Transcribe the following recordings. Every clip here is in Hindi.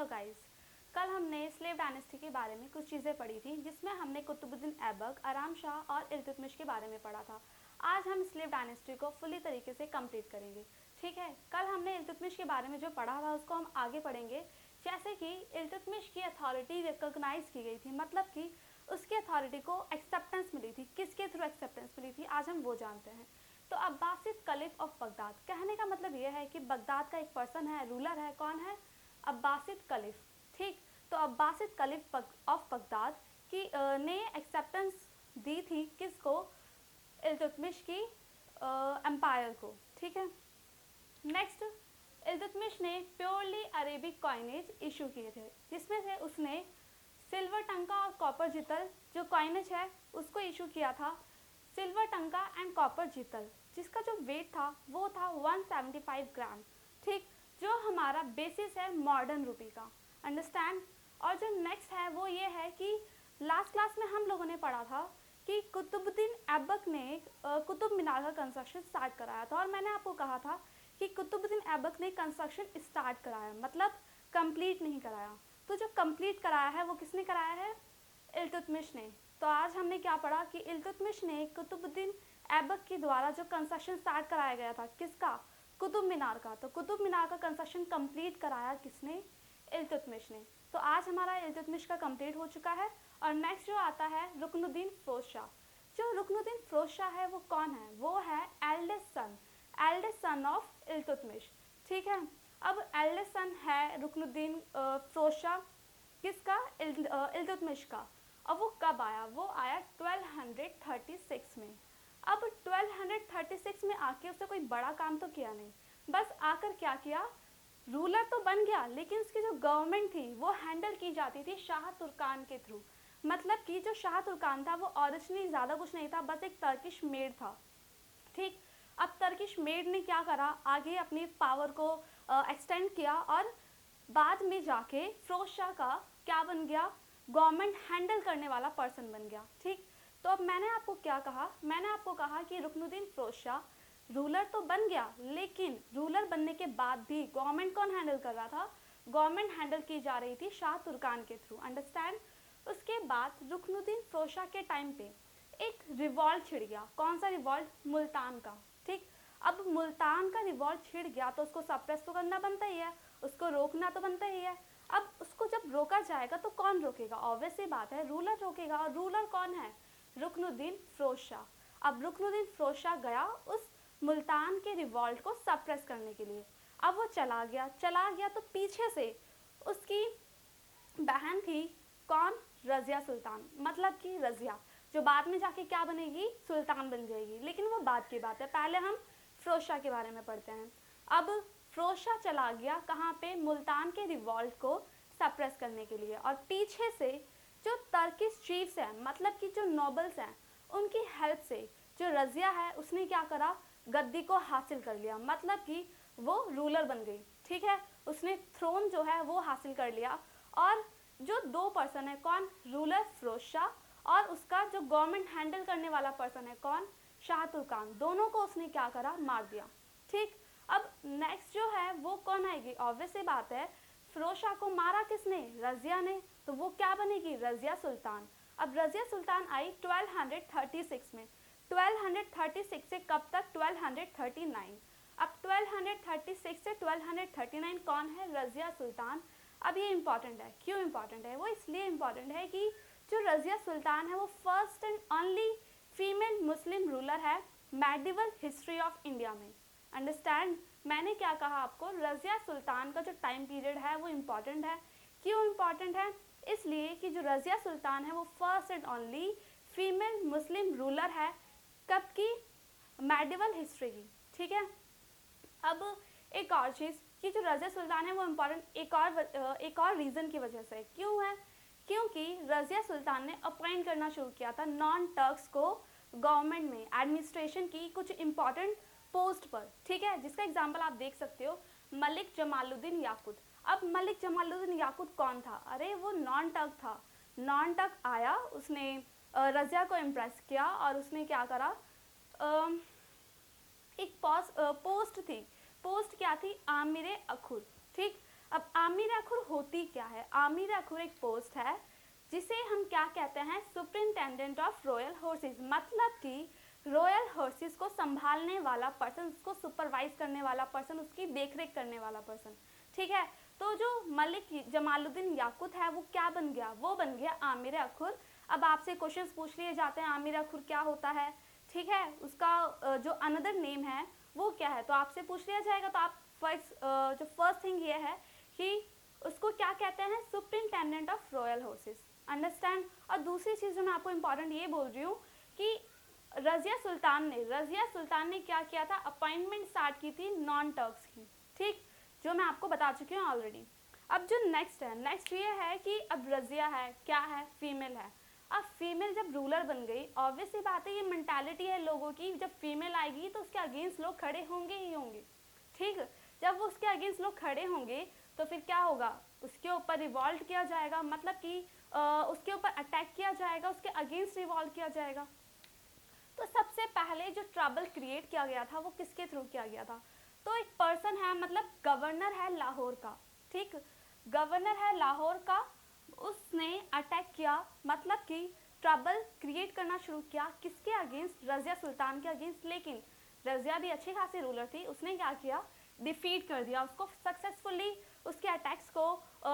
हेलो गाइस, कल हमने स्लेव डायनेस्टी के बारे में कुछ चीज़ें पढ़ी थी जिसमें हमने कुतुबुद्दीन ऐबक, आराम शाह और इल्तुतमिश के बारे में पढ़ा था। आज हम स्लेव डायनेस्टी को फुली तरीके से कंप्लीट करेंगे। ठीक है, कल हमने इल्तुतमिश के बारे में जो पढ़ा था उसको हम आगे पढ़ेंगे। जैसे कि इल्तुतमिश की अथॉरिटी रिकॉग्नाइज की गई थी, मतलब कि उसकी अथॉरिटी को एक्सेप्टेंस मिली थी। किसके थ्रू एक्सेप्टेंस मिली थी, आज हम वो जानते हैं। तो अब्बासिद कलीफ ऑफ बगदाद, कहने का मतलब ये है कि बगदाद का एक पर्सन है, रूलर है। कौन है? अब्बासिद कलीफ। ठीक, तो अब्बासिद कलीफ ऑफ बगदाद की ने एक्सेप्टेंस दी थी किसको? इल्तुतमिश की एम्पायर को। ठीक है, नेक्स्ट, इल्तुतमिश ने प्योरली अरेबिक कॉइनेज इशू किए थे, जिसमें से उसने सिल्वर टंका और कॉपर जितल जो कॉइनेज है उसको इशू किया था। सिल्वर टंका एंड कॉपर जितल जिसका जो वेट था वो था 175 ग्राम। ठीक, जो हमारा बेसिस है मॉडर्न रूपी का। अंडरस्टैंड। और जो नेक्स्ट है वो ये है कि लास्ट क्लास में हम लोगों ने पढ़ा था कि कुतुबुद्दीन ऐबक ने कुतुब मीनार का कंस्ट्रक्शन स्टार्ट कराया था। और मैंने आपको कहा था कि कुतुबुद्दीन ऐबक ने कंस्ट्रक्शन स्टार्ट कराया, मतलब कंप्लीट नहीं कराया। तो जो कंप्लीट कराया है वो किसने कराया है? इल्तुतमिश ने। तो आज हमने क्या पढ़ा कि इल्तुतमिश ने कुतुबुद्दीन ऐबक के द्वारा जो कंस्ट्रक्शन स्टार्ट कराया गया था, किसका? कुतुब मीनार का। तो कुतुब मीनार का कंस्ट्रक्शन कंप्लीट कराया किसने? इल्तुतमिश ने। तो आज हमारा इल्तुतमिश का कंप्लीट हो चुका है। और नेक्स्ट जो आता है रुकनुद्दीन फिरोज शाह। जो रुकनुद्दीन फिरोज शाह है वो कौन है? वो है एल्डेस्ट सन ऑफ इल्तुतमिश। ठीक है, अब एल्डेस्ट सन है रुकनुद्दीन फिरोज शाह, किसका? इल्तुतमिश का। अब वो कब आया? वो आया 1236 में। अब 1236 में आके उसने कोई बड़ा काम तो किया नहीं, बस आकर क्या किया? रूलर तो बन गया, लेकिन उसकी जो गवर्नमेंट थी वो हैंडल की जाती थी शाह तुर्कान के थ्रू। मतलब कि जो शाह तुर्कान था वो ओरिजिनली ज़्यादा कुछ नहीं था, बस एक टर्किश मेड था। ठीक, अब टर्किश मेड ने क्या करा? आगे अपनी पावर को एक्सटेंड किया और बाद में जाके फिरोज शाह का क्या बन गया? गवर्नमेंट हैंडल करने वाला पर्सन बन गया। ठीक, तो अब मैंने आपको क्या कहा? मैंने आपको कहा कि रुकनुद्दीन फिरोज शाह रूलर तो बन गया, लेकिन रूलर बनने के बाद भी गवर्नमेंट कौन हैंडल कर रहा था? गवर्नमेंट हैंडल की जा रही थी शाह तुर्कान के थ्रू। अंडरस्टैंड। उसके बाद रुकनुद्दीन फिरोज शाह के टाइम पे एक रिवॉल्ट छिड़ गया। कौन सा रिवॉल्ट? मुल्तान का। ठीक, अब मुल्तान का रिवॉल्ट छिड़ गया तो उसको सप्रेस तो करना बनता ही है, उसको रोकना तो बनता ही है। अब उसको जब रोका जाएगा तो कौन रोकेगा? ऑब्वियस सी बात है, रूलर रोकेगा। और रूलर कौन है? रुकनुद्दीन फिरोज शाह। अब रुकनुद्दीन फिरोज शाह गया उस मुल्तान के रिवॉल्ट को सप्रेस करने के लिए। अब वो चला गया तो पीछे से उसकी बहन थी, कौन? रज़िया सुल्तान, मतलब कि रज़िया, जो बाद में जाके क्या बनेगी? सुल्तान बन जाएगी। लेकिन वो बाद की बात है, पहले हम फिरोज शाह के बारे में पढ़ते हैं। अब फिरोज शाह चला गया कहाँ पे? मुल्तान के रिवॉल्ट को सप्रेस करने के लिए। और पीछे से जो टर्किश चीफ्स हैं, मतलब कि जो नोबल्स हैं, उनकी हेल्प से जो रज़िया है उसने क्या करा? गद्दी को हासिल कर लिया, मतलब कि वो रूलर बन गई। ठीक है, उसने थ्रोन जो है वो हासिल कर लिया। और जो दो पर्सन है, कौन? रूलर फिरोज शाह और उसका जो गवर्नमेंट हैंडल करने वाला पर्सन है, कौन? शाह तुर्कान। दोनों को उसने क्या करा? मार दिया। ठीक, अब नेक्स्ट जो है वो कौन आएगी? ऑब्वियस सी बात है, फिरोज शाह को मारा किसने? रज़िया ने। तो वो क्या बनेगी? रज़िया सुल्तान। अब रज़िया सुल्तान आई 1236 में। 1236 से कब तक? 1239। अब 1236 से 1239 कौन है? रज़िया सुल्तान। अब ये इम्पॉर्टेंट है। क्यों इम्पॉर्टेंट है? वो इसलिए इम्पॉर्टेंट है कि जो रज़िया सुल्तान है वो first and only female Muslim ruler है मेडिवल हिस्ट्री ऑफ इंडिया में। अंडरस्टैंड। मैंने क्या कहा आपको? रज़िया सुल्तान का जो टाइम पीरियड है वो इम्पॉर्टेंट है। क्यों इम्पॉर्टेंट है? इसलिए कि जो रज़िया सुल्तान है वो first and only female Muslim ruler है। कब की? मेडिवल हिस्ट्री की। ठीक है, अब एक और चीज़ कि जो रज़िया सुल्तान है वो इम्पॉर्टेंट एक और रीज़न की वजह से। क्यों है? क्योंकि रज़िया सुल्तान ने अपॉइंट करना शुरू किया था नॉन टर्क्स को गवर्नमेंट में, एडमिनिस्ट्रेशन की कुछ इम्पॉर्टेंट पोस्ट पर। ठीक है, जिसका एग्जाम्पल आप देख सकते हो, मलिक जमालुद्दीन याकूत। अब मलिक जमालुद्दीन याकूत कौन था? अरे वो नॉन टर्क था। नॉन टर्क आया, उसने रज़िया को इम्प्रेस किया और उसने क्या करा? एक पोस्ट थी। पोस्ट क्या थी? आमिर अखुर। ठीक, अब आमिर खुर होती क्या है? आमिर खुर एक पोस्ट है जिसे हम क्या कहते हैं, सुपरिंटेंडेंट ऑफ रॉयल हॉर्सेस, मतलब कि रॉयल हॉर्सेस को संभालने वाला पर्सन, उसको सुपरवाइज करने वाला पर्सन, उसकी देखरेख करने वाला पर्सन। ठीक है, तो जो मलिक जमालुद्दीन याकुत है वो क्या बन गया? वो बन गया आमिर खुर। अब आपसे क्वेश्चंस पूछ लिए जाते हैं आमिर खुर क्या होता है, ठीक है, उसका जो अनदर नेम है वो क्या है, तो आपसे पूछ लिया जाएगा। तो आप जो फर्स्ट थिंग ये है कि उसको क्या कहते हैं, superintendent of royal horses, understand. और दूसरी चीज़ जो मैं आपको इंपॉर्टेंट ये बोल रही हूँ कि रजिया सुल्तान ने क्या किया था, अपॉइंटमेंट स्टार्ट की थी नॉन टर्क्स की, ठीक, जो मैं आपको बता चुकी हूँ ऑलरेडी। अब जो नेक्स्ट ये है कि अब रजिया है, क्या है, फीमेल है। अब फीमेल जब रूलर बन गई, ऑब्वियस सी बात है, ये मेंटालिटी है लोगों की, जब फीमेल आएगी तो उसके अगेंस्ट लोग खड़े होंगे ही होंगे, ठीक। जब वो उसके अगेंस्ट लोग खड़े होंगे तो फिर क्या होगा, उसके ऊपर रिवॉल्ट किया जाएगा, मतलब कि उसके ऊपर अटैक किया जाएगा, उसके अगेंस्ट रिवॉल्ट किया जाएगा। तो सबसे पहले जो ट्रबल क्रिएट किया गया था वो किसके थ्रू किया गया था, तो एक पर्सन है, मतलब गवर्नर है लाहौर का, ठीक, गवर्नर है लाहौर का, उसने अटैक किया, मतलब कि ट्रबल क्रिएट करना शुरू किया, किसके अगेंस्ट, रजिया सुल्तान के अगेंस्ट। लेकिन रजिया भी अच्छी खासी रूलर थी, उसने क्या किया, डिफीट कर दिया उसको सक्सेसफुली, उसके अटैक्स को,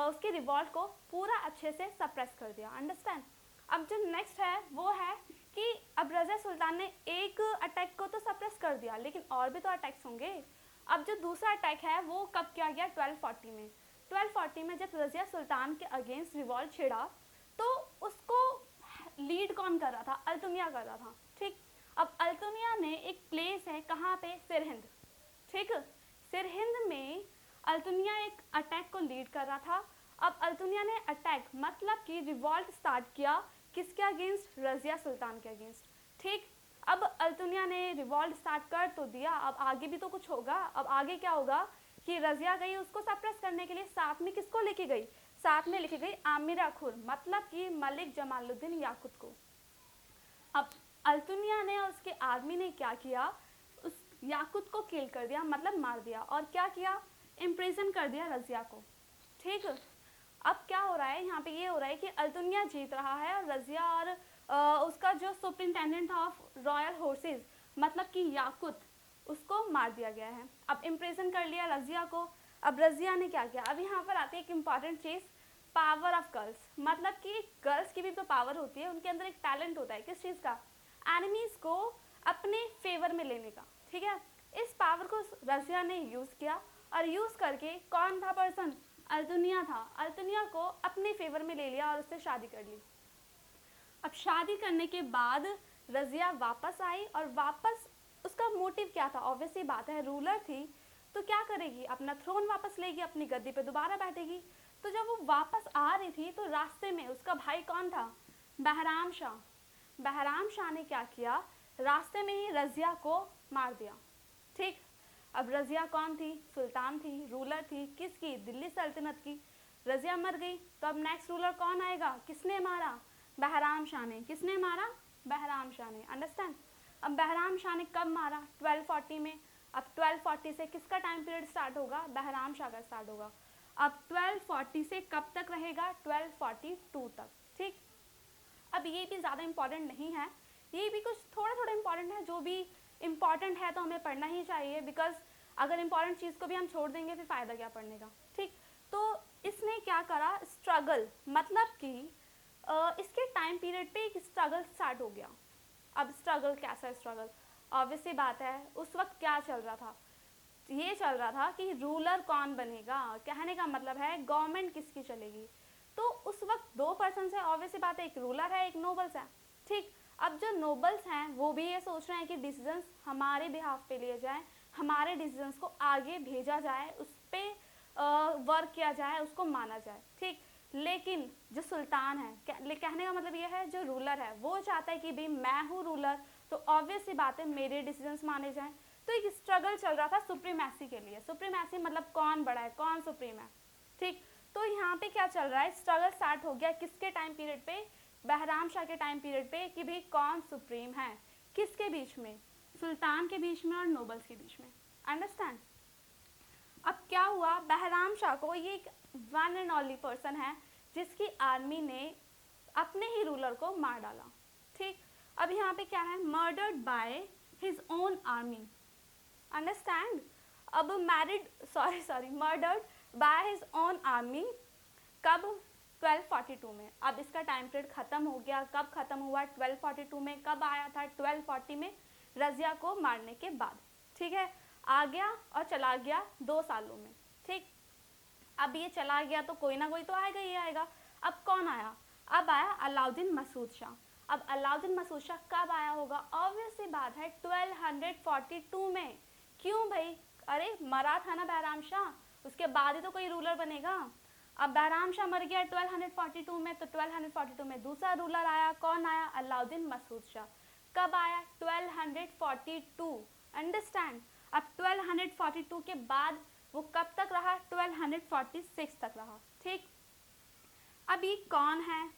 उसके रिवॉल्ट को पूरा अच्छे से सप्रेस कर दिया, अंडरस्टैंड। अब जो नेक्स्ट है वो है कि अब रजिया सुल्तान ने एक अटैक को तो सप्रेस कर दिया, लेकिन और भी तो अटैक्स होंगे। अब जो दूसरा अटैक है वो कब किया गया, 1240 में। 1240 में जब रजिया सुल्तान के अगेंस्ट रिवॉल्ट छिड़ा तो उसको लीड कौन कर रहा था, अल्तुनिया कर रहा था, ठीक। अब अल्तुनिया ने एक प्लेस है कहाँ पे, सिरहिंद, ठीक, सिरहिंद में अल्तुनिया एक अटैक को लीड कर रहा था। अब अल्तुनिया ने अटैक मतलब कि रिवॉल्ट स्टार्ट किया, किसके अगेंस्ट, रजिया सुल्तान के अगेंस्ट, ठीक। अब अल्तुनिया ने रिवॉल्ट स्टार्ट कर तो दिया, अब आगे भी तो कुछ होगा। अब आगे क्या होगा कि रजिया गई उसको सप्रेस करने के लिए, साथ में किसको लेके गई, साथ में लेके गई आमिर खुर, मतलब कि मलिक जमालुद्दीन याकुत को। अब अल्तुनिया ने और उसके आर्मी ने क्या किया, उस याकुत को किल कर दिया, मतलब मार दिया, और क्या किया, इम्प्रिजन कर दिया रजिया को, ठीक। अब क्या हो रहा है यहाँ पे, ये हो रहा है कि अल्तुनिया जीत रहा है और रजिया और उसका जो सुपरिंटेंडेंट ऑफ रॉयल हॉर्सेस, मतलब कि याकुत, उसको मार दिया गया है। अब इम्प्रेशन कर लिया रजिया को। अब रजिया ने क्या किया, अब यहाँ पर आती है एक important cheese, power of girls, मतलब कि गर्ल्स की भी तो पावर होती है, उनके अंदर एक टैलेंट होता है, किस चीज़ का, एनिमीज़ को अपने फेवर में लेने का, ठीक है। इस पावर को रजिया ने यूज़ किया, और यूज़ करके कौन था पर्सन, अल्तुनिया था, अल्तुनिया को अपने फेवर में ले लिया और उससे शादी कर ली। अब शादी करने के बाद रजिया वापस आई, और वापस उसका मोटिव क्या था, ऑब्वियसली बात है, रूलर थी तो क्या करेगी, अपना थ्रोन वापस लेगी, अपनी गद्दी पे दोबारा बैठेगी। तो जब वो वापस आ रही थी तो रास्ते में उसका भाई कौन था, बहराम शाह। बहराम शाह ने क्या किया, रास्ते में ही रजिया को मार दिया, ठीक। अब रजिया कौन थी, सुल्तान थी, रूलर थी, किसकी, दिल्ली सल्तनत की। रजिया मर गई तो अब नेक्स्ट रूलर कौन आएगा, किसने मारा, बहराम शाह ने। किसने मारा, बहराम शाह ने, अंडरस्टैंड। अब बहराम शाह ने कब मारा, 1240 में। अब 1240 से किसका टाइम पीरियड स्टार्ट होगा, बहराम शाह का स्टार्ट होगा। अब 1240 से कब तक रहेगा, 1242 तक, ठीक। अब ये भी ज़्यादा इम्पॉर्टेंट नहीं है, ये भी कुछ थोड़ा थोड़ा इम्पॉर्टेंट है, जो भी इम्पॉर्टेंट है तो हमें पढ़ना ही चाहिए, बिकॉज अगर इम्पॉर्टेंट चीज़ को भी हम छोड़ देंगे फिर फ़ायदा क्या पढ़ने का, ठीक। तो इसने क्या करा, स्ट्रगल, मतलब कि इसके टाइम पीरियड पे एक स्ट्रगल स्टार्ट हो गया। अब स्ट्रगल कैसा स्ट्रगल, ऑब्वियसली बात है, उस वक्त क्या चल रहा था, ये चल रहा था कि रूलर कौन बनेगा, कहने का मतलब है गवर्नमेंट किसकी चलेगी। तो उस वक्त दो पर्सन है, ऑब्वियसली बात है, एक रूलर है, एक नोबल्स है, ठीक। अब जो नोबल्स हैं वो भी ये सोच रहे हैं कि डिसीजंस हमारे बिहाफ पे लिए जाए, हमारे डिसीजंस को आगे भेजा जाए, उस पर वर्क किया जाए, उसको माना जाए, ठीक। लेकिन जो सुल्तान है, कहने का मतलब ये है, जो रूलर है वो चाहता है कि भाई मैं हूँ रूलर, तो ऑब्वियसली बात है मेरे डिसीजंस माने जाएं। तो एक स्ट्रगल चल रहा था सुप्रीमैसी के लिए। सुप्रीमैसी मतलब कौन बड़ा है, कौन सुप्रीम है, ठीक। तो यहाँ पे क्या चल रहा है, स्ट्रगल स्टार्ट हो गया किसके टाइम पीरियड पे, बहराम शाह के टाइम पीरियड पे, कि भाई कौन सुप्रीम है, किसके बीच में, सुल्तान के बीच में और नोबल्स के बीच में, अंडरस्टैंड। अब क्या हुआ, बहराम शाह को, ये एक वन एंड ओनली पर्सन है जिसकी आर्मी ने अपने ही रूलर को मार डाला। ठीक, अब यहाँ पे क्या है, murdered by his own army, understand. अब murdered by his own army, कब, 1242 में। अब इसका टाइम पीरियड खत्म हो गया, कब खत्म हुआ, 1242 में। कब आया था, 1240 में, रजिया को मारने के बाद। ठीक है, आ गया और चला गया 2 सालों में। ठीक, अब ये चला गया तो कोई ना कोई तो आएगा ही आएगा। अब कौन आया, अब आया अलाउद्दीन मसूद शाह। अब अलाउद्दीन मसूद शाह कब आया होगा, ऑब्वियस सी बात है 1242 में। क्यों भाई, अरे मरा था ना बहराम शाह, उसके बाद ही तो कोई रूलर बनेगा। अब बहराम शाह मर गया 1242 में, तो 1242 में दूसरा रूलर आया, कौन आया, अलाउद्दीन मसूद शाह। कब आया, 1242, अंडरस्टैंड। अब 1242 के बाद वो कब तक रहा, 1246 तक रहा। ठीक, अब ये कौन है,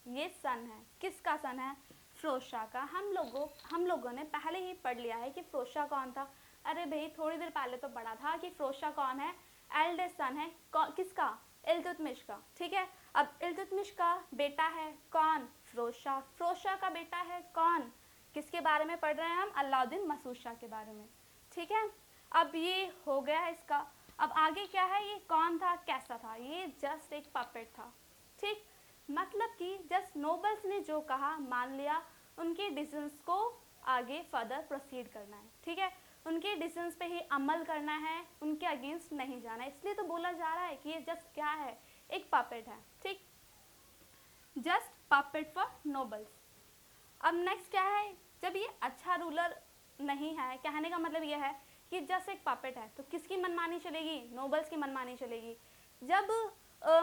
ये सन है, किसका सन है, फिरोज शाह का। हम लोगों ने पहले ही पढ़ लिया है कि फिरोज शाह कौन था। अरे भाई थोड़ी देर पहले तो पढ़ा था कि फिरोज शाह कौन है, एल्डेस्ट सन है, किसका, इल्तुतमिश का। ठीक है, अब इल्तुतमिश का बेटा है कौन, फिरोज शाह। फिरोज शाह का बेटा है कौन, किसके बारे में पढ़ रहे हैं हम, अलाउद्दीन मसूद शाह के बारे में। ठीक है, अब ये हो गया इसका। अब आगे क्या है, ये कौन था, कैसा था, ये जस्ट एक पपेट था। ठीक, मतलब कि जस्ट नोबल्स ने जो कहा मान लिया, उनके डिसीजंस को आगे फर्दर प्रोसीड करना है। ठीक है, उनके डिसीजंस पे ही अमल करना है, उनके अगेंस्ट नहीं जाना है। इसलिए तो बोला जा रहा है कि ये जस्ट क्या है, एक पपेट है। ठीक, जस्ट पपेट फॉर नोबल्स। अब नेक्स्ट क्या है, जब ये अच्छा रूलर नहीं है, कहने का मतलब ये है कि जस्ट एक पपेट है, तो किसकी मनमानी चलेगी, नोबल्स की मनमानी चलेगी। जब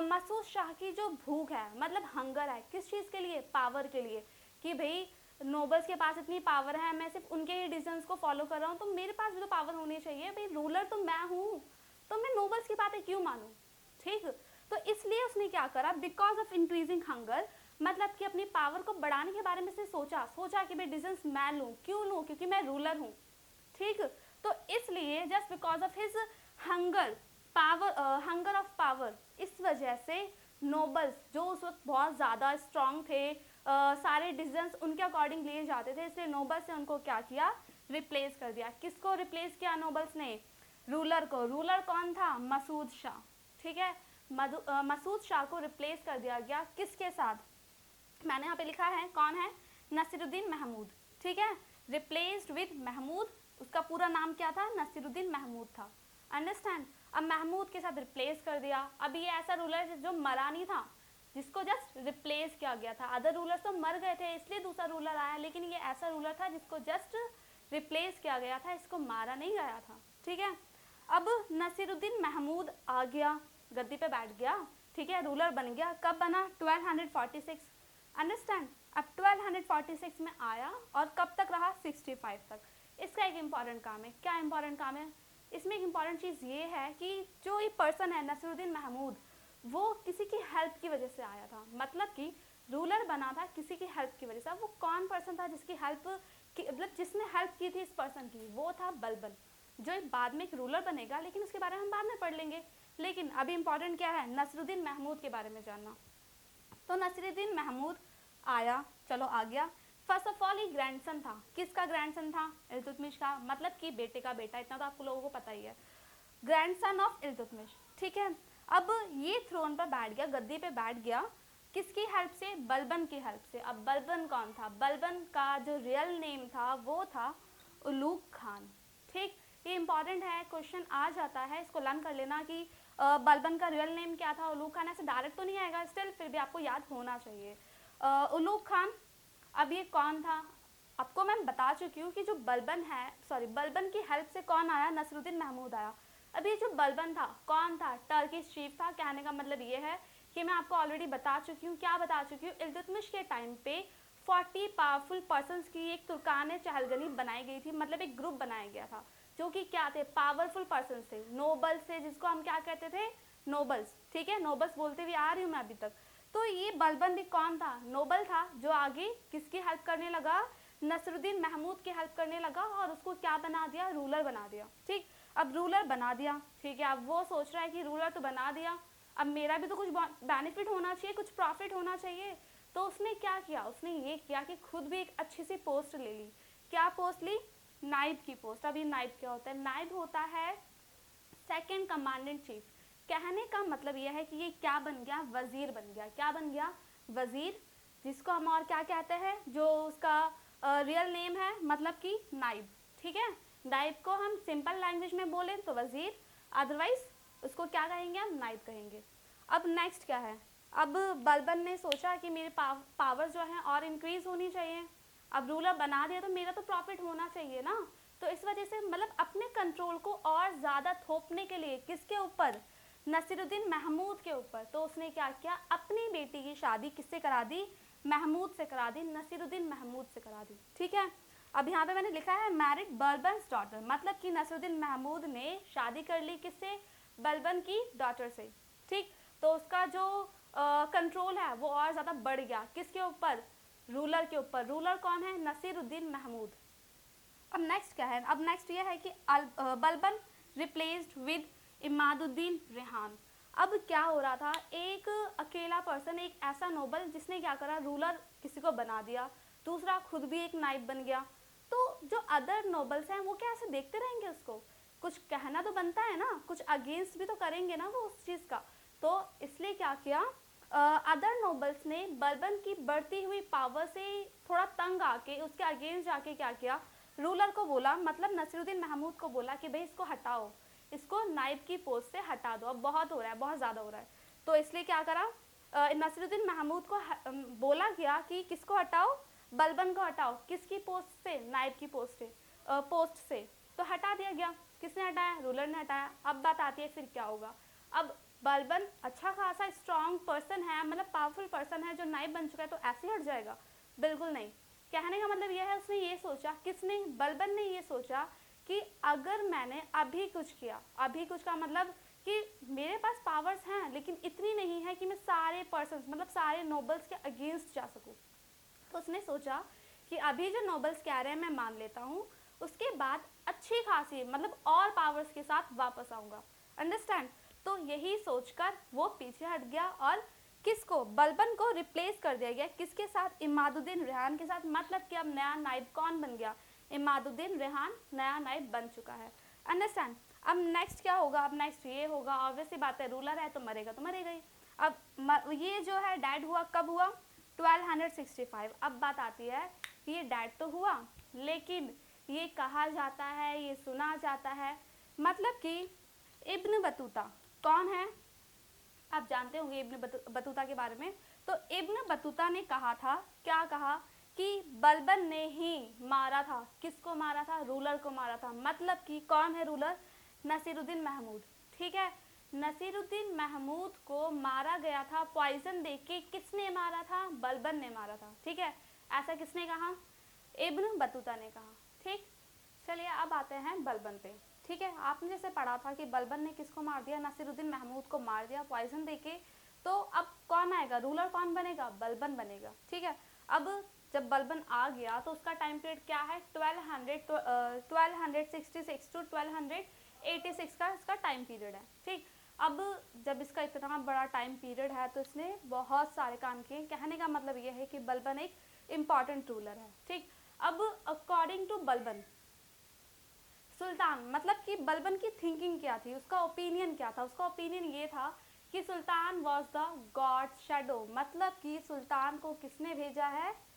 मसूद शाह की जो भूख है, मतलब हंगर है, किस चीज़ के लिए, पावर के लिए, कि भाई नोबल्स के पास इतनी पावर है, मैं सिर्फ उनके ही डिसीजंस को फॉलो कर रहा हूँ, तो मेरे पास भी तो पावर होनी चाहिए। भाई रूलर तो मैं हूँ, तो मैं नोबल्स की बातें क्यों मानूँ। ठीक, तो इसलिए उसने क्या करा, बिकॉज ऑफ इंक्रीजिंग हंगर, मतलब कि अपनी पावर को बढ़ाने के बारे में से सोचा कि भाई डिसीजंस मैं लूँ, क्यों लूँ, क्योंकि मैं रूलर हूँ। ठीक, तो इसलिए just because of his hunger, hunger of power, इस वजह से नोबल्स जो उस वक्त बहुत ज़्यादा स्ट्रांग थे, सारे डिसीजंस उनके अकॉर्डिंग लिए जाते थे, इसलिए नोबल्स ने उनको क्या किया, रिप्लेस कर दिया। किसको रिप्लेस किया नोबल्स ने, रूलर को। रूलर कौन था, मसूद शाह। ठीक है, मसूद शाह को रिप्लेस कर दिया गया, किसके साथ, मैंने यहाँ पे लिखा है कौन है, नसीरुद्दीन महमूद। ठीक है, रिप्लेस्ड विद महमूद, उसका पूरा नाम क्या था, नसीरुद्दीन महमूद था, अंडरस्टैंड। अब महमूद के साथ रिप्लेस कर दिया। अब ये ऐसा रूलर जो मरा नहीं था, जिसको जस्ट रिप्लेस किया गया था। अदर रूलर्स तो मर गए थे इसलिए दूसरा रूलर आया, लेकिन ये ऐसा रूलर था जिसको जस्ट रिप्लेस किया गया था, इसको मारा नहीं गया था। ठीक है, अब नसीरुद्दीन महमूद आ गया, गद्दी पे बैठ गया। ठीक है, रूलर बन गया। कब बना, 1246, अंडरस्टैंड। अब 1246 में आया और कब तक रहा, 65 तक। इसका एक इम्पॉर्टेंट काम है, क्या इम्पॉर्टेंट काम है, इसमें एक इम्पॉर्टेंट चीज़ ये है कि जो ये पर्सन है नसीरुद्दीन महमूद, वो किसी की हेल्प की वजह से आया था, मतलब कि रूलर बना था किसी की हेल्प की वजह से। वो कौन पर्सन था जिसकी हेल्प की, मतलब जिसने हेल्प की थी इस पर्सन की, वो था बलबन, जो बाद में एक रूलर बनेगा, लेकिन उसके बारे में हम बाद में पढ़ लेंगे। लेकिन अभी इम्पॉर्टेंट क्या है, नसीरुद्दीन महमूद के बारे में जानना। तो नसीरुद्दीन महमूद आया, चलो आ गया। फर्स्ट ऑफ ऑल ये ग्रैंडसन था, किसका ग्रैंडसन था, इल्तुतमिश का, मतलब कि बेटे का बेटा, इतना तो आप लोगों को पता ही है, ग्रैंडसन ऑफ इल्तुतमिश। ठीक है, अब ये थ्रोन पर बैठ गया, गद्दी पे बैठ गया, किसकी हेल्प से, बलबन की हेल्प से। अब बलबन कौन था, बलबन का जो रियल नेम था वो था उलूग खान। ठीक, ये इंपॉर्टेंट है, क्वेश्चन आ जाता है, इसको लर्न कर लेना कि बलबन का रियल नेम क्या था, उलूग खान। ऐसे डायरेक्ट तो नहीं आएगा, स्टिल फिर भी आपको याद होना चाहिए। उलूग खान, अब ये कौन था, आपको मैं बता चुकी हूँ कि जो बलबन है, बलबन की हेल्प से कौन आया, नसीरुद्दीन महमूद आया। अब ये जो बलबन था कौन था, टर्किश चीफ था। कहने का मतलब ये है कि मैं आपको ऑलरेडी बता चुकी हूँ, क्या बता चुकी हूँ, इल्तुतमिश के टाइम पे 40 पावरफुल पर्सन्स की एक तुर्कान चहलगनी बनाई गई थी, मतलब एक ग्रुप बनाया गया था, जो कि क्या थे, पावरफुल पर्सन्स थे, नोबल्स थे, जिसको हम क्या कहते थे, नोबल्स। ठीक है, नोबल्स बोलते हुए आ रही हूँ मैं अभी तक। तो ये बलबन भी कौन था, नोबल था, जो आगे किसकी हेल्प करने लगा, नसीरुद्दीन महमूद की हेल्प करने लगा, और उसको क्या बना दिया, रूलर बना दिया। ठीक, अब रूलर बना दिया, ठीक है, अब वो सोच रहा है कि रूलर तो बना दिया, अब मेरा भी तो कुछ बेनिफिट होना चाहिए, कुछ प्रॉफिट होना चाहिए। तो उसने क्या किया, उसने ये किया कि खुद भी एक अच्छी सी पोस्ट ले ली। क्या पोस्ट ली? नाइब की पोस्ट। अब ये नाइब क्या होता है? नाइब होता है सेकंड कमांडेंट चीफ। कहने का मतलब यह है कि ये क्या बन गया? वजीर बन गया। क्या बन गया? वजीर, जिसको हम और क्या कहते हैं, जो उसका रियल नेम है, मतलब कि नाइब, ठीक है। नाइब को हम सिंपल लैंग्वेज में बोलें तो वजीर, अदरवाइज उसको क्या कहेंगे? हम नाइब कहेंगे। अब नेक्स्ट क्या है? अब बलबन ने सोचा कि मेरे पावर जो है और इंक्रीज होनी चाहिए। अब रूलर बना दिया तो मेरा तो प्रॉफिट होना चाहिए ना। तो इस वजह से मतलब अपने कंट्रोल को और ज़्यादा थोपने के लिए किसके ऊपर? नसीरुद्दीन महमूद के ऊपर। तो उसने क्या किया? अपनी बेटी की शादी किससे करा दी? महमूद से करा दी, नसीरुद्दीन महमूद से करा दी, ठीक है। अब यहाँ पे मैंने लिखा है मैरिड बलबन्स डॉटर, मतलब कि नसीरुद्दीन महमूद ने शादी कर ली किससे? बलबन की डॉटर से, ठीक। तो उसका जो कंट्रोल है वो और ज़्यादा बढ़ गया, किसके ऊपर? रूलर के ऊपर। रूलर कौन है? नसीरुद्दीन महमूद। अब नेक्स्ट क्या है? अब नेक्स्ट ये है कि बलबन रिप्लेस्ड विद इमादुद्दीन रेहान। अब क्या हो रहा था? एक अकेला पर्सन, एक ऐसा नोबल जिसने क्या करा? रूलर किसी को बना दिया, दूसरा खुद भी एक नाइब बन गया। तो जो अदर नोबल्स हैं वो क्या ऐसे देखते रहेंगे उसको? कुछ कहना तो बनता है ना, कुछ अगेंस्ट भी तो करेंगे ना वो उस चीज़ का। तो इसलिए क्या किया? अदर नोबल्स ने बलबन की बढ़ती हुई पावर से थोड़ा तंग आके उसके अगेंस्ट जाके क्या किया? रूलर को बोला, मतलब नसीरुद्दीन महमूद को बोला कि भाई इसको हटाओ, इसको नाइब की पोस्ट से हटा दो, अब बहुत हो रहा है, बहुत ज़्यादा हो रहा है। तो इसलिए क्या करा? नसीरुद्दीन महमूद को बोला गया कि किसको हटाओ? बलबन को हटाओ। किसकी पोस्ट से? नाइब की पोस्ट से। तो हटा दिया गया। किसने हटाया? रूलर ने हटाया। अब बात आती है फिर क्या होगा। अब बलबन अच्छा खासा स्ट्रॉन्ग पर्सन है, मतलब पावरफुल पर्सन है, जो नाइब बन चुका है, तो ऐसे ही हट जाएगा? बिल्कुल नहीं। कहने का मतलब यह है, उसने ये सोचा, किसने? बलबन ने ये सोचा कि अगर मैंने अभी कुछ किया, अभी कुछ का मतलब कि मेरे पास पावर्स हैं लेकिन इतनी नहीं है कि मैं सारे पर्सन्स, मतलब सारे नोबल्स के अगेंस्ट जा सकूं। तो उसने सोचा कि अभी जो नोबल्स कह रहे हैं मैं मान लेता हूँ, उसके बाद अच्छी खासी मतलब और पावर्स के साथ वापस आऊँगा। अंडरस्टैंड? तो यही सोचकर वो पीछे हट गया और किसको? बलबन को रिप्लेस कर दिया गया। किसके साथ? इमादुद्दीन रेहान के साथ। मतलब कि अब नया नाइब कौन बन गया? इमादुद्दीन रेहान नया नाइब बन चुका है। अंडरस्टैंड? अब नेक्स्ट क्या होगा? अब नेक्स्ट ये होगा, ऑब्वियसली बात है, रूलर है तो मरेगा तो मरेगा ही। अब ये जो है डैड हुआ, कब हुआ? 1265। अब बात आती है कि ये डैड तो हुआ, लेकिन ये कहा जाता है, ये सुना जाता है, मतलब कि इब्न बतूता कौन है? आप जानते होंगे इब्न बतूता के बारे में। तो इब्न बतूता ने कहा था, क्या कहा? कि बलबन ने ही मारा था। किसको मारा था? रूलर को मारा था। मतलब कि कौन है रूलर? नसीरुद्दीन महमूद, ठीक है। नसीरुद्दीन महमूद को मारा गया था पॉइजन देके। किसने मारा था? बलबन ने मारा था, ठीक है। ऐसा किसने कहा? इब्न बतूता ने कहा, ठीक। चलिए अब आते हैं बलबन पे, ठीक है। आपने जैसे पढ़ा था कि बलबन ने किसको मार दिया? नसीरुद्दीन महमूद को मार दिया पॉइजन देके। तो अब कौन आएगा? रूलर कौन बनेगा? बलबन बनेगा, ठीक है। अब जब बलबन आ गया तो उसका टाइम पीरियड क्या है? 1266 टू 1286 का इसका टाइम पीरियड है, ठीक। अब जब इसका इतना बड़ा टाइम पीरियड है तो इसने बहुत सारे काम किए। कहने का मतलब ये है कि बलबन एक इम्पॉर्टेंट रूलर है, ठीक। अब अकॉर्डिंग टू बलबन, सुल्तान, मतलब कि बलबन की थिंकिंग क्या थी, उसका ओपिनियन क्या था? उसका ओपिनियन ये था कि सुल्तान वॉज द गॉड शैडो। मतलब कि सुल्तान को किसने भेजा है?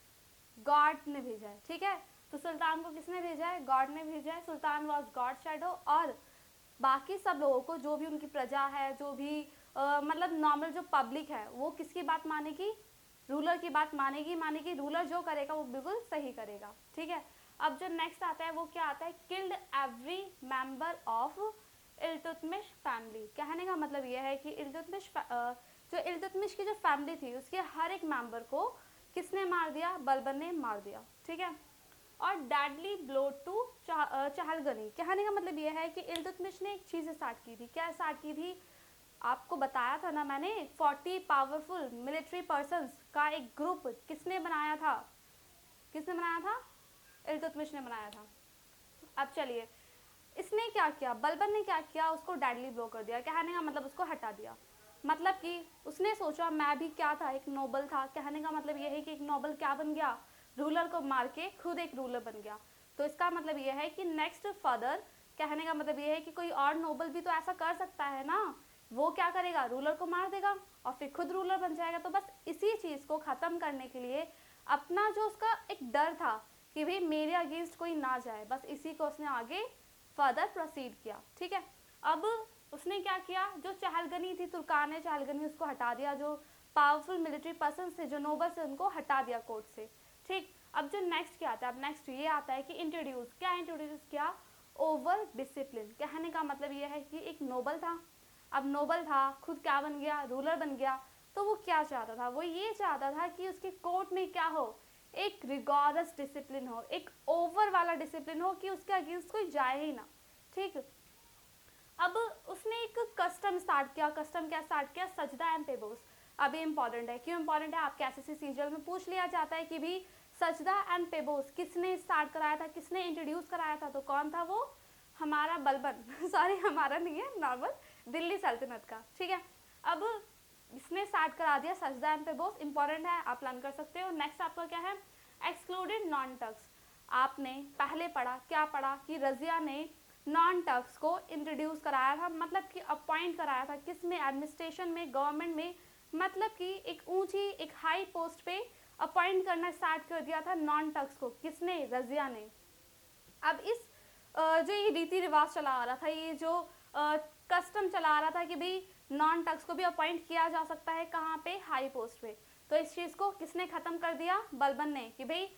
गॉड ने भेजा है, ठीक है। तो सुल्तान को किसने भेजा है? गॉड ने भेजा है। सुल्तान वॉज गॉड शैडो, और बाकी सब लोगों को, जो भी उनकी प्रजा है, जो भी मतलब नॉर्मल जो पब्लिक है, वो किसकी बात मानेगी? रूलर की बात मानेगी। रूलर जो करेगा वो बिल्कुल सही करेगा, ठीक है। अब जो नेक्स्ट आता है वो क्या आता है? Killed every member of Iltutmish family. कहने का मतलब ये है कि जो इल्तुतमिश की जो फैमिली थी उसके हर एक मेंबर को किसने मार दिया? बलबन ने मार दिया, ठीक है। और डेडली ब्लो टू चहलगनी। कहने का मतलब यह है कि इल्तुतमिश ने एक चीज़ स्टार्ट की थी। क्या स्टार्ट की थी? आपको बताया था ना मैंने, 40 पावरफुल मिलिट्री पर्सन्स का एक ग्रुप किसने बनाया था? किसने बनाया था? इल्तुतमिश ने बनाया था। अब चलिए, इसने क्या किया, बलबन ने क्या किया, उसको डेडली ब्लो कर दिया। कहने का मतलब उसको हटा दिया। मतलब कि उसने सोचा मैं भी क्या था, एक नोबल था। कहने का मतलब ये है कि एक नोबल क्या बन गया, रूलर को मार के खुद एक रूलर बन गया। तो इसका मतलब ये है कि नेक्स्ट फर्दर, कहने का मतलब ये है कि कोई और नोबल भी तो ऐसा कर सकता है ना, वो क्या करेगा, रूलर को मार देगा और फिर खुद रूलर बन जाएगा। तो बस इसी चीज़ को ख़त्म करने के लिए अपना जो उसका एक डर था कि भाई मेरे अगेंस्ट कोई ना जाए, बस इसी को उसने आगे फर्दर प्रोसीड किया। ठीक है, अब उसने क्या किया, जो चहलगनी थी, तुर्कान चहलगनी, उसको हटा दिया। जो पावरफुल मिलिट्री पर्सन थे, जो नोबल थे, उनको हटा दिया कोर्ट से। ठीक, अब जो नेक्स्ट क्या आता है, अब नेक्स्ट ये आता है कि इंट्रोड्यूस, क्या इंट्रोड्यूस किया, ओवर डिसिप्लिन। कहने का मतलब ये है कि एक नोबल था, अब नोबल था, खुद क्या बन गया, रूलर बन गया। तो वो क्या चाहता था, वो ये चाहता था कि उसके कोर्ट में क्या हो, एक रिगोरस डिसिप्लिन हो, एक ओवर वाला डिसिप्लिन हो कि उसके अगेंस्ट कोई जाए ही ना। ठीक, अब उसने एक कस्टम स्टार्ट किया। कस्टम क्या स्टार्ट किया, सजदा एंड पेबोस। अब ये इंपॉर्टेंट है, क्यों इंपॉर्टेंट है, आपके एसएससी सीजीएल में पूछ लिया जाता है कि भी सजदा एंड पेबोस किसने स्टार्ट कराया था, किसने इंट्रोड्यूस कराया था। तो कौन था वो, हमारा बलबन सॉरी हमारा नहीं है, नॉर्मल दिल्ली सल्तनत का। ठीक है, अब इसने स्टार्ट करा दिया सजदा एंड पेबोस। इंपॉर्टेंट है, आप लर्न कर सकते हो। नेक्स्ट आपका क्या है, एक्सक्लूडेड नॉन टर्क्स। आपने पहले पढ़ा, क्या पढ़ा कि रजिया ने नॉन टर्क्स को इंट्रोड्यूस कराया था, मतलब कि अपॉइंट कराया था, किस में, एडमिनिस्ट्रेशन में, गवर्नमेंट में, मतलब कि एक ऊंची एक हाई पोस्ट पे अपॉइंट करना स्टार्ट कर दिया था नॉन टर्क्स को। किसने, रजिया ने। अब इस जो ये रीति रिवाज चला आ रहा था, ये जो कस्टम चला आ रहा था कि भाई नॉन टर्क्स को भी अपॉइंट किया जा सकता है, कहाँ पे, हाई पोस्ट पे। तो इस चीज़ को किसने ख़त्म कर दिया, बलबन ने, कि भाई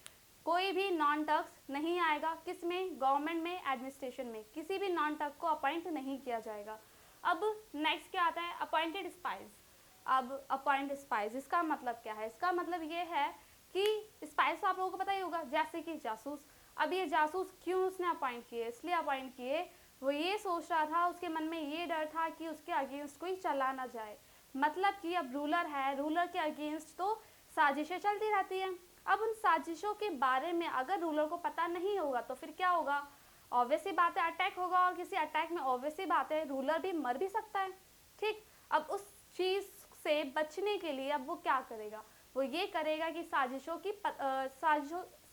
कोई भी नॉन टर्क्स नहीं आएगा, किस में, गवर्नमेंट में, एडमिनिस्ट्रेशन में, किसी भी नॉन टर्क को अपॉइंट नहीं किया जाएगा। अब नेक्स्ट क्या आता है, अपॉइंटेड स्पाइस। अब अपॉइंट स्पाइस, इसका मतलब क्या है, इसका मतलब ये है कि स्पाइस आप लोगों को पता ही होगा, जैसे कि जासूस। अब ये जासूस क्यों उसने अपॉइंट किए, इसलिए अपॉइंट किए, वो ये सोच रहा था, उसके मन में ये डर था कि उसके अगेंस्ट कोई चला ना जाए। मतलब कि अब रूलर है, रूलर के अगेंस्ट तो साजिशें चलती रहती हैं। अब उन साजिशों के बारे में अगर रूलर को पता नहीं होगा तो फिर क्या होगा, ऑब्वियस सी बात है अटैक होगा, और किसी अटैक में ऑब्वियस सी बात है रूलर भी मर भी सकता है। ठीक, अब उस चीज़ से बचने के लिए अब वो क्या करेगा, वो ये करेगा कि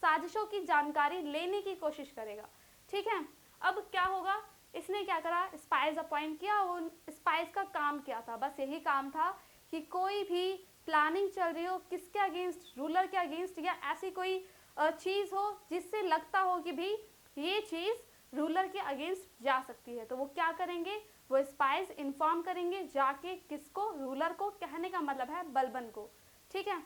साजिशों की जानकारी लेने की कोशिश करेगा। ठीक है, अब क्या होगा, इसने क्या करा, स्पाइस अपॉइंट किया। वो स्पाइस का काम क्या था, बस यही काम था कि कोई भी प्लानिंग चल रही हो किसके अगेंस्ट, रूलर के अगेंस्ट, या ऐसी कोई चीज़ हो जिससे लगता हो कि भी ये चीज़ रूलर के अगेंस्ट जा सकती है, तो वो क्या करेंगे, वो स्पाइस इन्फॉर्म करेंगे जाके, किसको, रूलर को, कहने का मतलब है बलबन को। ठीक है,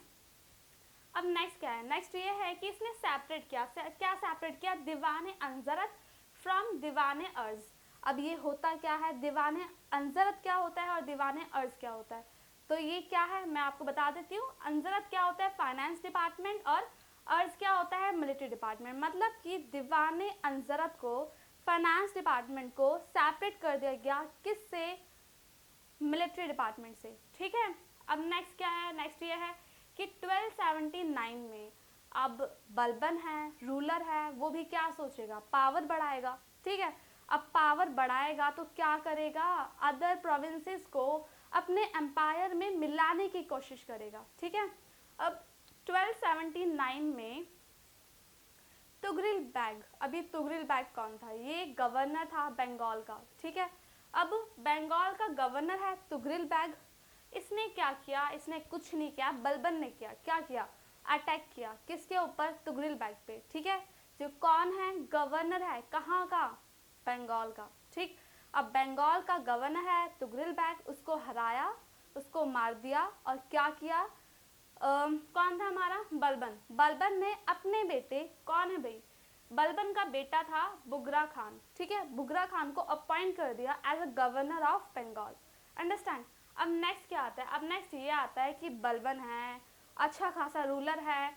अब नेक्स्ट क्या है, नेक्स्ट ये है कि इसने सेपरेट किया, क्या सेपरेट किया, दीवाने अंजरत फ्रॉम दीवाने अर्ज। अब ये होता क्या है, दीवाने अंजरत क्या होता है और दीवाने अर्ज क्या होता है। तो ये क्या है, मैं आपको बता देती हूँ। अंजरत क्या होता है, फाइनेंस डिपार्टमेंट, और अर्ज क्या होता है, मिलिट्री डिपार्टमेंट। मतलब कि दीवाने अंजरत को, फाइनेंस डिपार्टमेंट को सेपरेट कर दिया गया, किससे, मिलिट्री डिपार्टमेंट से। ठीक है, अब नेक्स्ट क्या है, नेक्स्ट ये है कि 1279 में अब बलबन है, रूलर है, वो भी क्या सोचेगा, पावर बढ़ाएगा। ठीक है, अब पावर बढ़ाएगा तो क्या करेगा, अदर प्रोविंसेस को अपने एम्पायर में मिलाने की कोशिश करेगा। ठीक है, अब 1279 में तुगरिल बैग, अभी तुगरिल बैग कौन था, ये गवर्नर था बंगाल का। ठीक है, अब बंगाल का गवर्नर है तुगरिल बैग। इसने क्या किया, इसने कुछ नहीं किया, बलबन ने किया, क्या किया, अटैक किया, किसके ऊपर, तुगरिल बैग पे। ठीक है, जो कौन है, गवर्नर है, कहाँ का, बंगाल का। ठीक, अब बंगाल का गवर्नर है तुगरिल बैग, उसको हराया, उसको मार दिया, और क्या किया, कौन था हमारा, बलबन। बलबन ने अपने बेटे, कौन है भाई, बलबन का बेटा था बुगरा खान। ठीक है, बुगरा खान को अपॉइंट कर दिया as a governor of Bengal. Understand. अब नेक्स्ट क्या आता है, अब नेक्स्ट ये आता है कि बलबन है, अच्छा खासा रूलर है,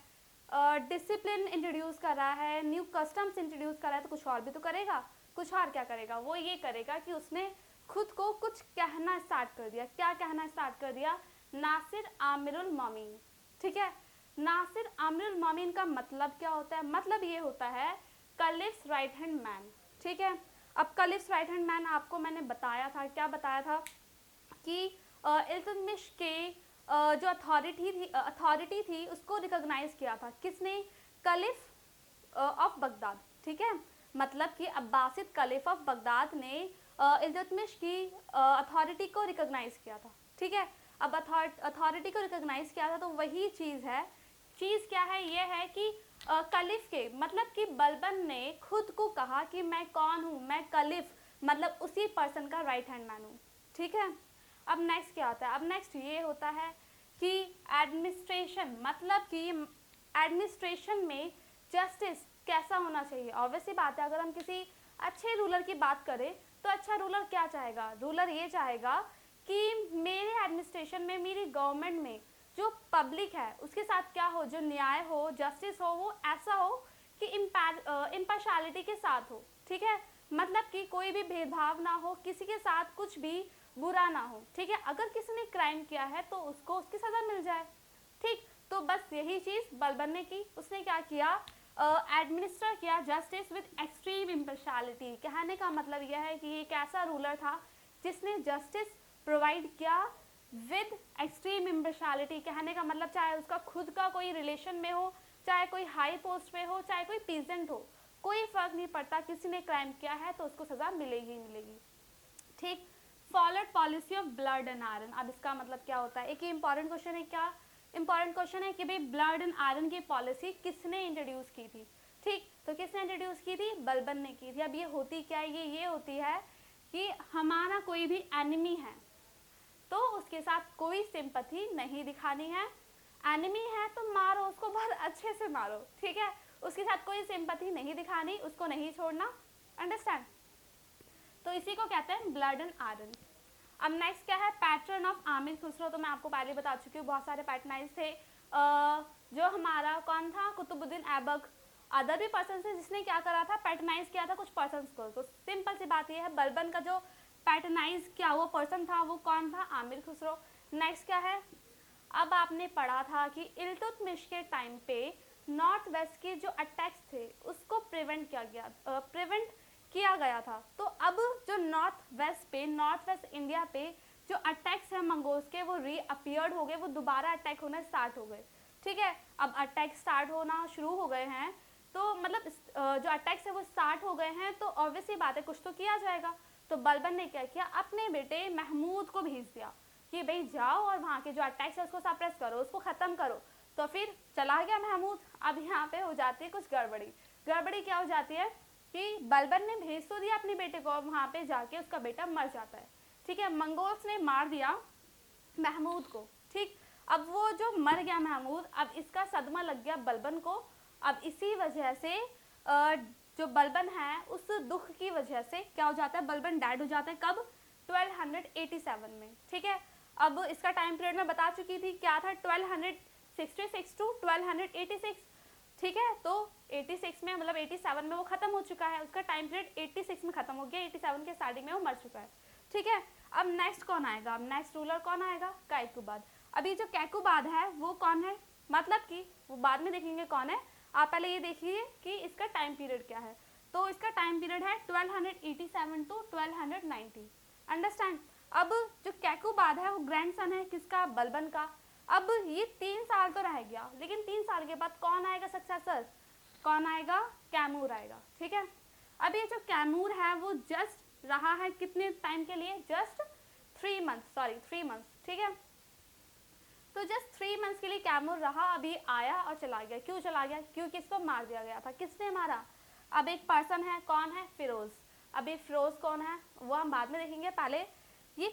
डिसिप्लिन इंट्रोड्यूस कर रहा है, न्यू कस्टम्स इंट्रोड्यूस कर रहा है, तो कुछ और भी तो करेगा। कुछ और क्या करेगा, वो ये करेगा कि उसने खुद को कुछ कहना स्टार्ट कर दिया। क्या कहना स्टार्ट कर दिया, नासिर आमिरुल मोमिन। ठीक है, नासिर आमिरुल मोमिन का मतलब क्या होता है, मतलब ये होता है कलिफ्स राइट हैंड मैन। ठीक है, अब कलिफ्स राइट हैंड मैन आपको मैंने बताया था, क्या बताया था कि इल्तुतमिश के जो अथॉरिटी थी उसको रिकॉग्नाइज किया था किसने? कलिफ ऑफ बगदाद, ठीक है, मतलब कि अब्बासिद कलिफ ऑफ बगदाद ने इल्तुतमिश की अथॉरिटी को रिकॉग्नाइज किया था, ठीक है। अब अथॉरिटी को रिकॉग्नाइज किया था तो वही चीज़ है, चीज़ क्या है? ये है कि कलिफ के मतलब कि बलबन ने खुद को कहा कि मैं कौन हूँ, मैं कलिफ, मतलब उसी पर्सन का राइट हैंड मैन हूँ, ठीक है। अब नेक्स्ट क्या होता है? अब नेक्स्ट ये होता है कि एडमिनिस्ट्रेशन, मतलब कि एडमिनिस्ट्रेशन में जस्टिस कैसा होना चाहिए। ऑब्वियसली बात है, अगर हम किसी अच्छे रूलर की बात करें तो अच्छा रूलर क्या चाहेगा? रूलर ये चाहेगा कि मेरे एडमिनिस्ट्रेशन में, मेरी गवर्नमेंट में जो पब्लिक है उसके साथ क्या हो, जो न्याय हो, जस्टिस हो, वो ऐसा हो कि इम्पार्शलिटी के साथ हो, ठीक है, मतलब कि कोई भी भेदभाव ना हो, किसी के साथ कुछ भी बुरा ना हो, ठीक है। अगर किसी ने क्राइम किया है तो उसको उसकी सज़ा मिल जाए, ठीक। तो बस यही चीज़ बलबन ने की। उसने क्या किया? एडमिनिस्टर किया जस्टिस विद एक्सट्रीम इम्पार्शलिटी। कहने का मतलब यह है कि एक ऐसा रूलर था जिसने जस्टिस प्रोवाइड किया विद एक्सट्रीम इम्पार्शलिटी। कहने का मतलब चाहे उसका खुद का कोई रिलेशन में हो, चाहे कोई हाई पोस्ट पे हो, चाहे कोई पीजेंट हो, कोई फर्क नहीं पड़ता, किसी ने क्राइम किया है तो उसको सज़ा मिलेगी मिलेगी, ठीक। Followed policy of blood and iron. अब इसका मतलब क्या होता है? एक ही इंपॉर्टेंट क्वेश्चन है। क्या इंपॉर्टेंट क्वेश्चन है कि भाई ब्लड एंड आयरन की पॉलिसी किसने इंट्रोड्यूस की थी, ठीक। तो किसने इंट्रोड्यूस की थी? बलबन ने की थी। अब ये होती क्या है? ये होती है कि हमारा कोई भी एनिमी है तो उसके साथ कोई सिंपैथी नहीं दिखानी है। एनिमी है तो मारो उसको, बहुत अच्छे से मारो, ठीक है, उसके साथ कोई सिंपैथी नहीं दिखानी, उसको नहीं छोड़ना, अंडरस्टैंड। तो इसी को कहते हैं ब्लड एंड आयरन। अब नेक्स्ट क्या है? Pattern of Aamir Khusro. तो मैं आपको पहले बता चुकी हूँ, बहुत सारे पैटर्नाइज थे। जो हमारा कौन था? कुतुबुद्दीन ऐबक। अदर भी पर्सन थे जिसने क्या करा था? पैटर्नाइज किया था कुछ पर्सन को। तो सिंपल सी बात यह है, बलबन का जो पैटर्नाइज किया वो पर्सन था वो कौन था? आमिर खुसरो। नेक्स्ट क्या है? अब आपने पढ़ा था कि इल्तुतमिश के टाइम पे नॉर्थ वेस्ट के जो अटैक्स थे उसको प्रिवेंट किया गया था। तो अब जो नॉर्थ वेस्ट इंडिया पे जो अटैक्स है मंगोल्स के, वो रीअपियर्ड हो गए, वो दोबारा अटैक होना स्टार्ट हो गए, ठीक है। अब अटैक स्टार्ट होना शुरू हो गए हैं तो मतलब जो अटैक्स है वो स्टार्ट हो गए हैं तो ऑब्वियसली बात है कुछ तो किया जाएगा। तो बलबन ने क्या किया? अपने बेटे महमूद को भेज दिया कि भाई जाओ और वहाँ के जो अटैक्स है उसको सप्रेस करो, उसको ख़त्म करो। तो फिर चला गया महमूद। अब यहाँ पे हो जाती है कुछ गड़बड़ी क्या हो जाती है कि बलबन ने भेज तो दिया अपने बेटे को, वहाँ पे जाके उसका बेटा मर जाता है, ठीक है। मंगोल्स ने मार दिया महमूद को, ठीक। अब वो जो मर गया महमूद, अब इसका सदमा लग गया बलबन को। अब इसी वजह से जो बलबन है उस दुख की वजह से क्या हो जाता है? बलबन डेड हो जाता है। कब? 1287 में, ठीक है। अब इसका टाइम पीरियड मैं बता चुकी थी क्या था? 1266 टू 1286, ठीक है। तो 86 में मतलब 87 में वो खत्म हो चुका है, उसका टाइम पीरियड 86 में खत्म हो गया, 87 के स्टार्टिंग में वो मर चुका है, ठीक है। अब नेक्स्ट कौन आएगा? अब नेक्स्ट रूलर कौन आएगा? कैकुबाद। अभी जो कैकुबाद है वो कौन है? मतलब कि वो बाद में देखेंगे कौन है, आप पहले ये देखिए कि इसका टाइम पीरियड क्या है। तो इसका टाइम पीरियड है 1287 टू 1290, अंडरस्टैंड। अब जो कैकुबाद है वो ग्रैंडसन है किसका? बलबन का। अब ये 3 साल तो रह गया, लेकिन 3 साल के बाद कौन आएगा सक्सेसर? कौन आएगा? कैमूर आएगा, ठीक है। अब ये जो कैमूर है वो जस्ट रहा है कितने टाइम के लिए? जस्ट 3 मंथ्स, ठीक है। तो जस्ट 3 मंथ्स के लिए कैमूर रहा, अभी आया और चला गया। क्यों चला गया? क्योंकि इसको मार दिया गया था। किसने मारा? अब एक पर्सन है, कौन है? फिरोज। अब ये फिरोज कौन है वो हम बाद में देखेंगे, पहले ये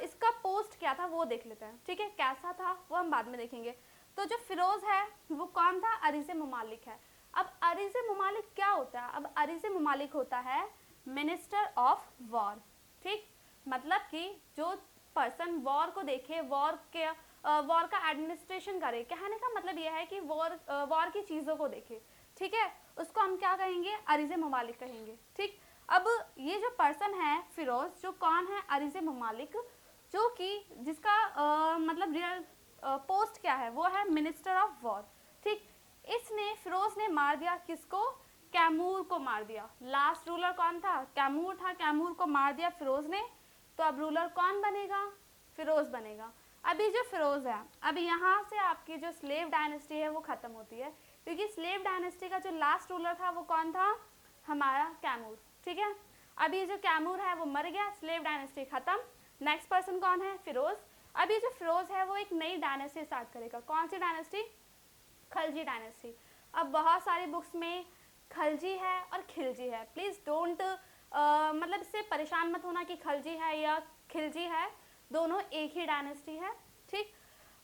इसका पोस्ट क्या था वो देख लेते हैं, ठीक है। कैसा था वो हम बाद में देखेंगे। तो जो फिरोज है वो कौन था? अरीज़ मुमालिक है। अब अरीज़ मुमालिक क्या होता है? अब अरीज़ मुमालिक होता है मिनिस्टर ऑफ वॉर, ठीक। मतलब कि जो पर्सन वॉर को देखे, वॉर का एडमिनिस्ट्रेशन करे, कहने का मतलब यह है कि वॉर की चीज़ों को देखे, ठीक है, उसको हम क्या कहेंगे? अरीज़ मुमालिक कहेंगे, ठीक। अब ये जो पर्सन है फिरोज, जो कौन है? अरीज़ मुमालिक, जो कि जिसका मतलब रियल पोस्ट क्या है? वो है मिनिस्टर ऑफ वॉर, ठीक। इसने फिरोज ने मार दिया किसको? कैमूर को मार दिया। लास्ट रूलर कौन था? कैमूर था। कैमूर को मार दिया फिरोज ने, तो अब रूलर कौन बनेगा? फिरोज बनेगा। अभी जो फिरोज है, अभी यहाँ से आपकी जो स्लेव डायनेस्टी है वो खत्म होती है, क्योंकि स्लेव डायनेस्टी का जो लास्ट रूलर था वो कौन था? हमारा कैमूर। ठीक है, अभी जो कैमूर है वो मर गया, स्लेव डायनेस्टी खत्म। नेक्स्ट पर्सन कौन है? फिरोज। अभी जो फिरोज है वो एक नई डायनेस्टी स्टार्ट करेगा। कौन सी डायनेस्टी? खलजी डायनेस्टी। अब बहुत सारी बुक्स में खलजी है और खिलजी है, प्लीज़ डोंट मतलब इससे परेशान मत होना कि खलजी है या खिलजी है, दोनों एक ही डायनेस्टी है। ठीक,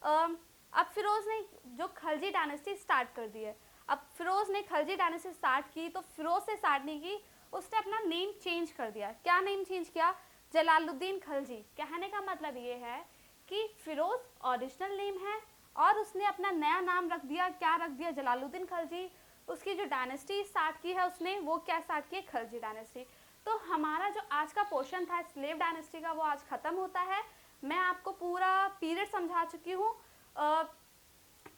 अब फिरोज ने जो खलजी डायनेस्टी स्टार्ट कर दी है, अब फिरोज ने खलजी डायनेस्टी स्टार्ट की तो फिरोज से स्टार्ट नहीं की, उसने अपना नेम चेंज कर दिया। क्या नेम चेंज किया? जलालुद्दीन खलजी। कहने का मतलब ये है कि फिरोज ओरिजिनल नेम है और उसने अपना नया नाम रख दिया। क्या रख दिया? जलालुद्दीन खलजी। उसकी जो डायनेस्टी स्टार्ट की है उसने, वो क्या स्टार्ट की? खलजी डायनेस्टी। तो हमारा जो आज का पोर्शन था स्लेव डायनेस्टी का वो आज खत्म होता है। मैं आपको पूरा पीरियड समझा चुकी हूँ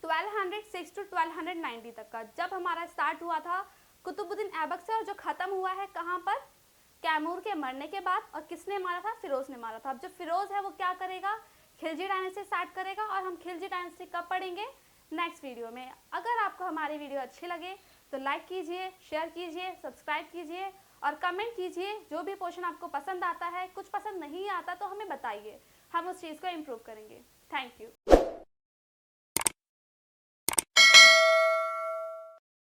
1206 टू 1290 तक का, जब हमारा स्टार्ट हुआ था कुतुबुद्दीन ऐबक से, और जो खत्म हुआ है कहाँ पर? कैमूर के मरने के बाद। और किसने मारा था? फिरोज ने मारा था। अब जो फिरोज है वो क्या करेगा? खिलजी डायनेस्टी स्टार्ट करेगा, और हम खिलजी डायनेस्टी कब पढ़ेंगे? नेक्स्ट वीडियो में। अगर आपको हमारी वीडियो अच्छी लगे तो लाइक कीजिए, शेयर कीजिए, सब्सक्राइब कीजिए और कमेंट कीजिए। जो भी पोर्शन आपको पसंद आता है, कुछ पसंद नहीं आता तो हमें बताइए, हम उस चीज़ को इम्प्रूव करेंगे। Thank you.